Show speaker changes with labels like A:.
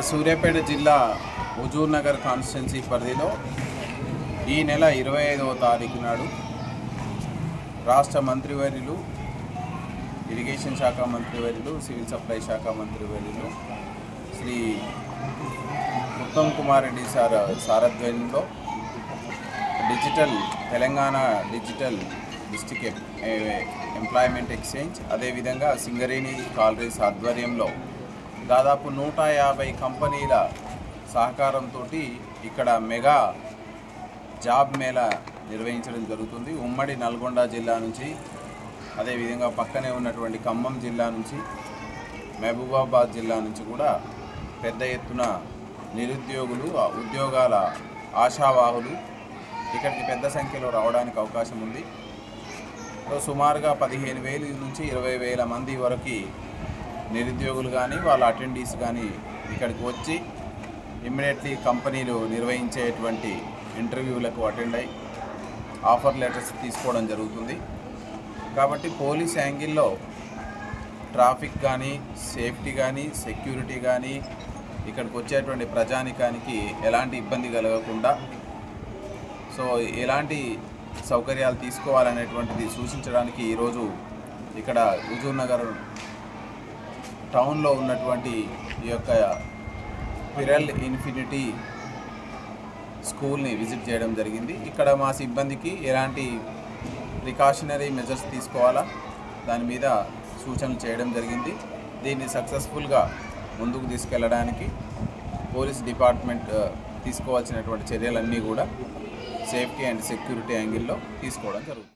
A: సూర్యాపేట జిల్లా హుజూర్ నగర్ కాన్స్టిట్యున్సీ పరిధిలో ఈ నెల 25వ తారీఖు నాడు రాష్ట్ర మంత్రివర్యులు, ఇరిగేషన్ శాఖ మంత్రివర్యులు, సివిల్ సప్లై శాఖ మంత్రివర్యులు శ్రీ ఉత్తమ్ కుమార్ రెడ్డి సారథ్యంలో Telangana digital district employment exchange, అదేవిధంగా సింగరేణి కాలరీస్ ఆధ్వర్యంలో దాదాపు 150 కంపెనీల సహకారంతో ఇక్కడ మెగా జాబ్ మేళా నిర్వహించడం జరుగుతుంది. ఉమ్మడి నల్గొండ జిల్లా నుంచి, అదేవిధంగా పక్కనే ఉన్నటువంటి ఖమ్మం జిల్లా నుంచి, మహబూబాబాద్ జిల్లా నుంచి కూడా పెద్ద ఎత్తున నిరుద్యోగులు, ఉద్యోగాల ఆశావాహులు ఇక్కడికి పెద్ద సంఖ్యలో రావడానికి అవకాశం ఉంది. సుమారుగా 15,000 నుంచి 20,000 మంది వరకు నిరుద్యోగులు కానీ వాళ్ళ అటెండీస్ కానీ ఇక్కడికి వచ్చి ఇమ్మీడియట్లీ కంపెనీలు నిర్వహించేటువంటి ఇంటర్వ్యూలకు అటెండ్ అయ్యి ఆఫర్ లెటర్స్ తీసుకోవడం జరుగుతుంది. కాబట్టి పోలీస్ యాంగిల్లో ట్రాఫిక్ కానీ, సేఫ్టీ కానీ, సెక్యూరిటీ కానీ ఇక్కడికి వచ్చేటువంటి ప్రజానికానికి ఎలాంటి ఇబ్బంది కలగకుండా ఎలాంటి సౌకర్యాలు తీసుకోవాలనేటువంటిది సూచించడానికి ఈరోజు ఇక్కడ హుజూర్ నగర్ టౌన్లో ఉన్నటువంటి ఈ యొక్క పిరల్ ఇన్ఫినిటీ స్కూల్ని విజిట్ చేయడం జరిగింది. ఇక్కడ మా సిబ్బందికి ఎలాంటి ప్రికాషనరీ మెజర్స్ తీసుకోవాలా దాని మీద సూచనలు చేయడం జరిగింది. దీన్ని సక్సెస్ఫుల్గా ముందుకు తీసుకెళ్ళడానికి పోలీస్ డిపార్ట్మెంట్ తీసుకోవాల్సినటువంటి చర్యలన్నీ కూడా సేఫ్టీ అండ్ సెక్యూరిటీ యాంగిల్లో తీసుకోవడం జరుగుతుంది.